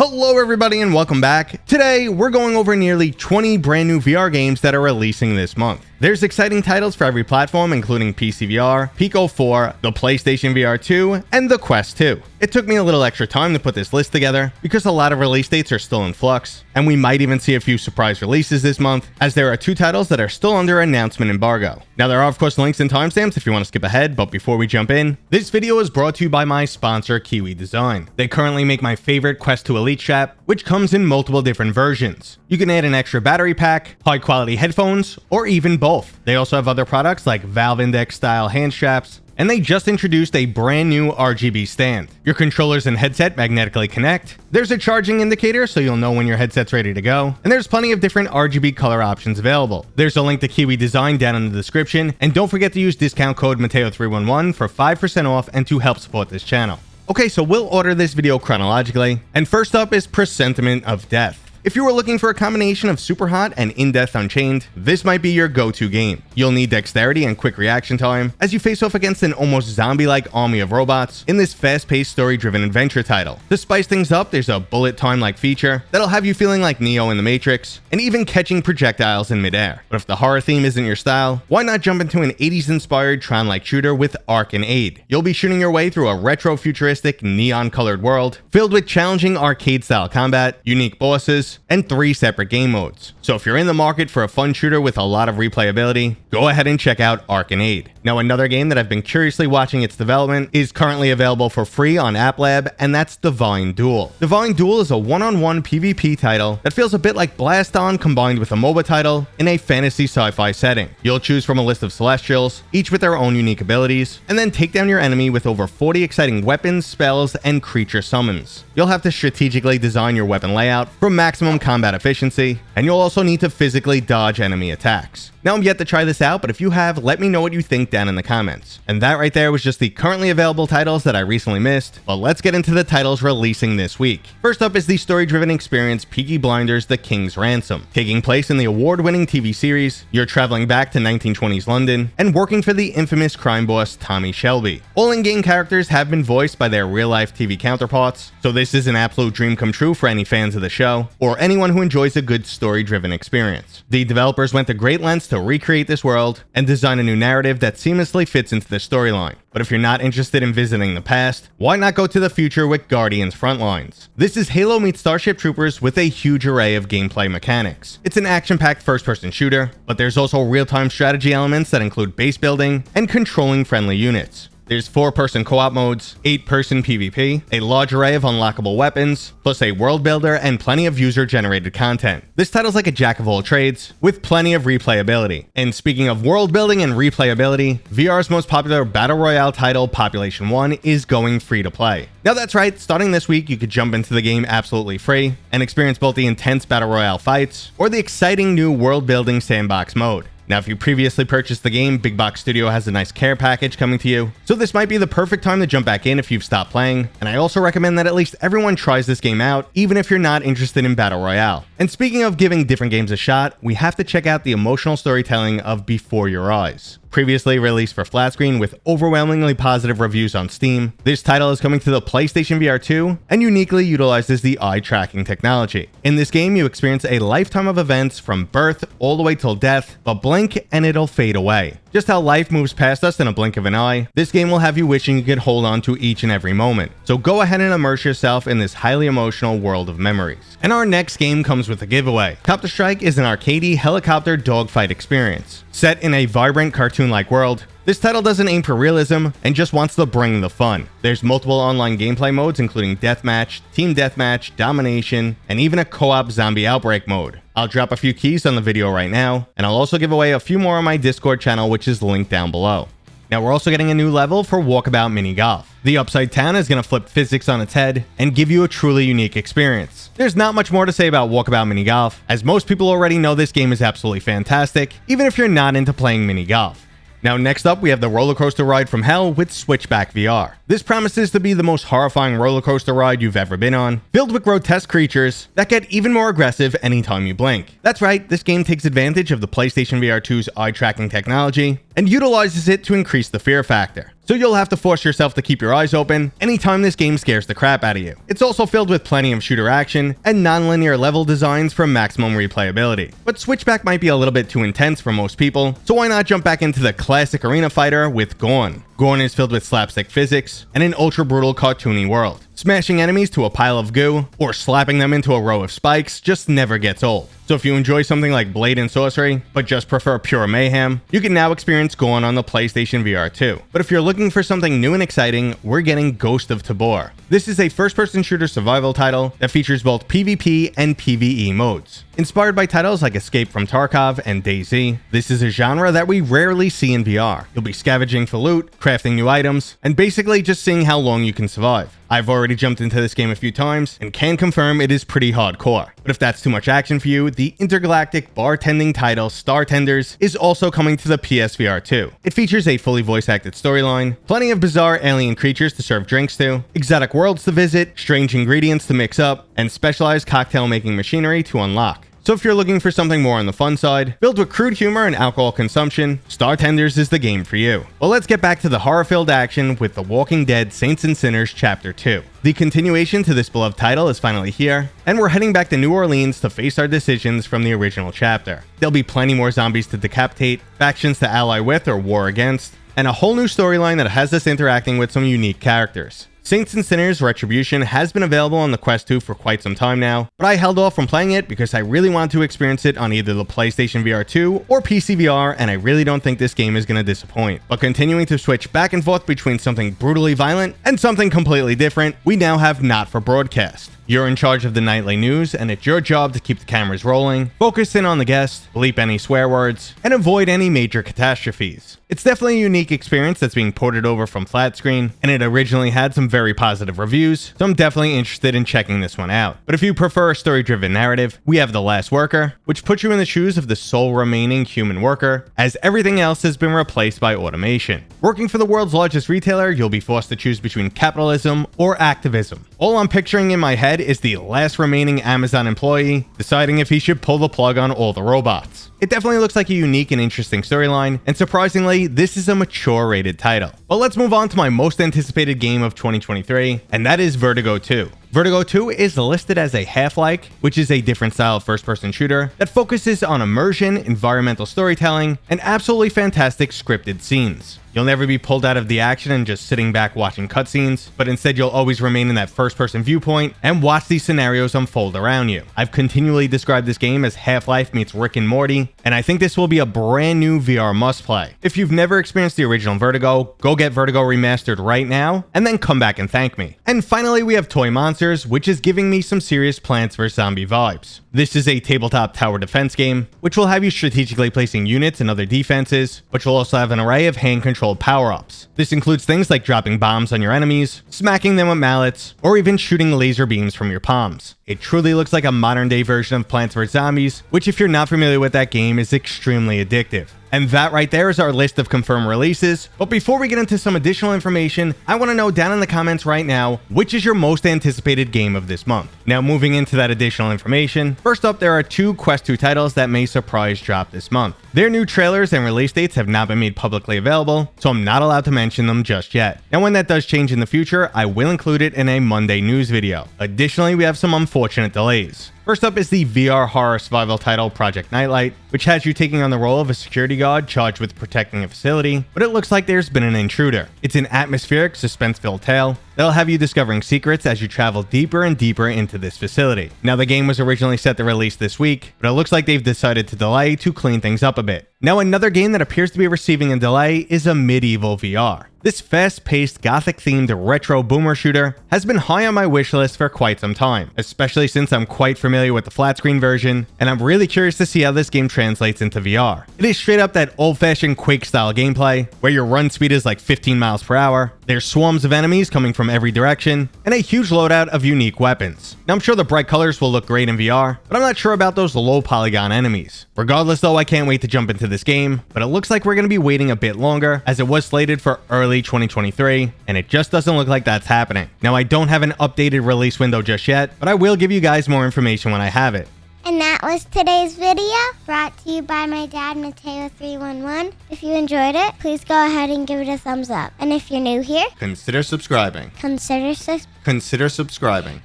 Hello everybody and welcome back. Today we're going over nearly 20 brand new VR games that are releasing this month. There's exciting titles for every platform, including PCVR, Pico 4, the PlayStation VR 2, and the Quest 2. It took me a little extra time to put this list together because a lot of release dates are still in flux, and we might even see a few surprise releases this month, as there are 2 titles that are still under announcement embargo. Now there are of course links and timestamps if you want to skip ahead, but before we jump in, this video is brought to you by my sponsor Kiwi Design. They currently make my favorite Quest 2 Elite strap, which comes in multiple different versions. You can add an extra battery pack, high quality headphones, or even both. They also have other products like Valve Index style hand straps, and they just introduced a brand new RGB stand. Your controllers and headset magnetically connect. There's a charging indicator so you'll know when your headset's ready to go, and there's plenty of different RGB color options available. There's a link to Kiwi Design down in the description, and don't forget to use discount code Mateo311 for 5% off and to help support this channel. Okay, so we'll order this video chronologically, and first up is Presentiment of Death. If you were looking for a combination of Super Hot and In Death Unchained, this might be your go-to game. You'll need dexterity and quick reaction time as you face off against an almost zombie-like army of robots in this fast-paced story-driven adventure title. To spice things up, there's a bullet time-like feature that'll have you feeling like Neo in the Matrix, and even catching projectiles in midair. But if the horror theme isn't your style, why not jump into an 80s-inspired Tron-like shooter with Ark and Ade? You'll be shooting your way through a retro-futuristic, neon-colored world filled with challenging arcade-style combat, unique bosses, and 3 separate game modes. So if you're in the market for a fun shooter with a lot of replayability, go ahead and check out Ark and Ade. Now another game that I've been curiously watching its development is currently available for free on App Lab, and that's Duel. Duel is a one-on-one PvP title that feels a bit like Blast On combined with a MOBA title in a fantasy sci-fi setting. You'll choose from a list of celestials, each with their own unique abilities, and then take down your enemy with over 40 exciting weapons, spells, and creature summons. You'll have to strategically design your weapon layout for maximum combat efficiency, and you'll also need to physically dodge enemy attacks. Now I'm yet to try this out, but if you have, let me know what you think down in the comments. And that right there was just the currently available titles that I recently missed, but let's get into the titles releasing this week. First up is the story-driven experience Peaky Blinders: The King's Ransom. Taking place in the award-winning TV series, you're traveling back to 1920s London and working for the infamous crime boss Tommy Shelby. All in-game characters have been voiced by their real-life TV counterparts, so this is an absolute dream come true for any fans of the show, or anyone who enjoys a good story-driven experience. The developers went to great lengths to recreate this world and design a new narrative that seamlessly fits into the storyline. But if you're not interested in visiting the past, why not go to the future with Guardians Frontlines? This is Halo meets Starship Troopers with a huge array of gameplay mechanics. It's an action-packed first-person shooter, but there's also real-time strategy elements that include base building and controlling friendly units. There's 4-person co-op modes, 8-person PvP, a large array of unlockable weapons, plus a world builder and plenty of user-generated content. This title's like a jack of all trades, with plenty of replayability. And speaking of world building and replayability, VR's most popular Battle Royale title, Population 1, is going free to play. Now that's right, starting this week you could jump into the game absolutely free and experience both the intense Battle Royale fights or the exciting new world building sandbox mode. Now, if you previously purchased the game, Big Box Studio has a nice care package coming to you, so this might be the perfect time to jump back in if you've stopped playing, and I also recommend that at least everyone tries this game out, even if you're not interested in Battle Royale. And speaking of giving different games a shot, we have to check out the emotional storytelling of Before Your Eyes. Previously released for flat screen with overwhelmingly positive reviews on Steam, this title is coming to the PlayStation VR 2 and uniquely utilizes the eye tracking technology. In this game, you experience a lifetime of events from birth all the way till death, but blink and it'll fade away. Just how life moves past us in a blink of an eye, this game will have you wishing you could hold on to each and every moment. So go ahead and immerse yourself in this highly emotional world of memories. And our next game comes with a giveaway. Copter is an arcadey helicopter dogfight experience. Set in a vibrant cartoon-like world, this title doesn't aim for realism and just wants to bring the fun. There's multiple online gameplay modes including Deathmatch, Team Deathmatch, Domination, and even a co-op zombie outbreak mode. I'll drop a few keys on the video right now, and I'll also give away a few more on my Discord channel, which is linked down below. Now we're also getting a new level for Walkabout Mini Golf. The Upside Town is going to flip physics on its head and give you a truly unique experience. There's not much more to say about Walkabout Mini Golf, as most people already know this game is absolutely fantastic, even if you're not into playing mini golf. Now next up we have the roller coaster ride from hell with Switchback VR. This promises to be the most horrifying roller coaster ride you've ever been on, filled with grotesque creatures that get even more aggressive anytime you blink. That's right, this game takes advantage of the PlayStation VR 2's eye tracking technology and utilizes it to increase the fear factor. So you'll have to force yourself to keep your eyes open anytime this game scares the crap out of you. It's also filled with plenty of shooter action and non-linear level designs for maximum replayability. But Switchback might be a little bit too intense for most people, so why not jump back into the classic arena fighter with Gorn? Gorn is filled with slapstick physics and an ultra-brutal cartoony world. Smashing enemies to a pile of goo or slapping them into a row of spikes just never gets old. So if you enjoy something like Blade and Sorcery, but just prefer pure mayhem, you can now experience Gorn on the PlayStation VR 2. But if you're looking for something new and exciting, we're getting Ghost of Tabor. This is a first-person shooter survival title that features both PvP and PvE modes. Inspired by titles like Escape from Tarkov and DayZ, this is a genre that we rarely see in VR. You'll be scavenging for loot, crafting new items, and basically just seeing how long you can survive. I've already jumped into this game a few times and can confirm it is pretty hardcore. But if that's too much action for you, the intergalactic bartending title Startenders is also coming to the PSVR 2. It features a fully voice-acted storyline, plenty of bizarre alien creatures to serve drinks to, exotic worlds to visit, strange ingredients to mix up, and specialized cocktail-making machinery to unlock. So if you're looking for something more on the fun side, filled with crude humor and alcohol consumption, Startenders is the game for you. Well, let's get back to the horror-filled action with The Walking Dead Saints and Sinners Chapter 2. The continuation to this beloved title is finally here, and we're heading back to New Orleans to face our decisions from the original chapter. There'll be plenty more zombies to decapitate, factions to ally with or war against, and a whole new storyline that has us interacting with some unique characters. Saints and Sinners Retribution has been available on the Quest 2 for quite some time now, but I held off from playing it because I really wanted to experience it on either the PlayStation VR 2 or PCVR, and I really don't think this game is going to disappoint. But continuing to switch back and forth between something brutally violent and something completely different, we now have Not for Broadcast. You're in charge of the nightly news, and it's your job to keep the cameras rolling, focus in on the guest, bleep any swear words, and avoid any major catastrophes. It's definitely a unique experience that's being ported over from flat screen, and it originally had some very positive reviews, so I'm definitely interested in checking this one out. But if you prefer a story-driven narrative, we have The Last Worker, which puts you in the shoes of the sole remaining human worker, as everything else has been replaced by automation. Working for the world's largest retailer, you'll be forced to choose between capitalism or activism. All I'm picturing in my head is the last remaining Amazon employee deciding if he should pull the plug on all the robots. It definitely looks like a unique and interesting storyline, and surprisingly, this is a mature rated title. But let's move on to my most anticipated game of 2023, and that is Vertigo 2. Vertigo 2 is listed as a Half-like, which is a different style of first-person shooter that focuses on immersion, environmental storytelling, and absolutely fantastic scripted scenes. You'll never be pulled out of the action and just sitting back watching cutscenes, but instead you'll always remain in that first-person viewpoint and watch these scenarios unfold around you. I've continually described this game as Half-Life meets Rick and Morty, and I think this will be a brand new VR must-play. If you've never experienced the original Vertigo, go get Vertigo Remastered right now, and then come back and thank me. And finally, we have Toy Monsters, which is giving me some serious Plants vs. Zombie vibes. This is a tabletop tower defense game, which will have you strategically placing units and other defenses, but you'll also have an array of hand-controlled power-ups. This includes things like dropping bombs on your enemies, smacking them with mallets, or even shooting laser beams from your palms. It truly looks like a modern-day version of Plants vs. Zombies, which if you're not familiar with that game is extremely addictive. And that right there is our list of confirmed releases. But before we get into some additional information, I want to know down in the comments right now, which is your most anticipated game of this month? Now moving into that additional information, first up there are two Quest 2 titles that may surprise drop this month. Their new trailers and release dates have not been made publicly available, so I'm not allowed to mention them just yet. And when that does change in the future, I will include it in a Monday news video. Additionally, we have some unfortunate delays. First up is the VR horror survival title Project Nightlight, which has you taking on the role of a security guard charged with protecting a facility, but it looks like there's been an intruder. It's an atmospheric, suspense-filled tale that'll have you discovering secrets as you travel deeper and deeper into this facility. Now, the game was originally set to release this week, but it looks like they've decided to delay to clean things up a bit. Now, another game that appears to be receiving a delay is a Medieval VR. This fast-paced, gothic-themed retro boomer shooter has been high on my wish list for quite some time, especially since I'm quite familiar with the flat-screen version, and I'm really curious to see how this game translates into VR. It is straight up that old-fashioned Quake-style gameplay, where your run speed is like 15 miles per hour, there's swarms of enemies coming from every direction, and a huge loadout of unique weapons. Now, I'm sure the bright colors will look great in VR, but I'm not sure about those low-polygon enemies. Regardless though, I can't wait to jump into this game, but it looks like we're going to be waiting a bit longer, as it was slated for early early 2023, and it just doesn't look like that's happening. Now, I don't have an updated release window just yet, but I will give you guys more information when I have it. And that was today's video, brought to you by my dad, Mateo311. If you enjoyed it, please go ahead and give it a thumbs up. And if you're new here, Consider subscribing. consider subscribing. Consider subscribing.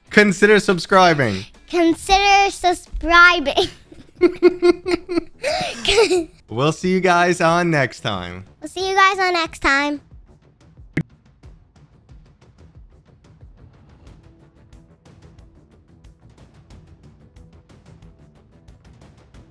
Consider subscribing. Consider subscribing. We'll see you guys on next time. We'll see you guys on next time.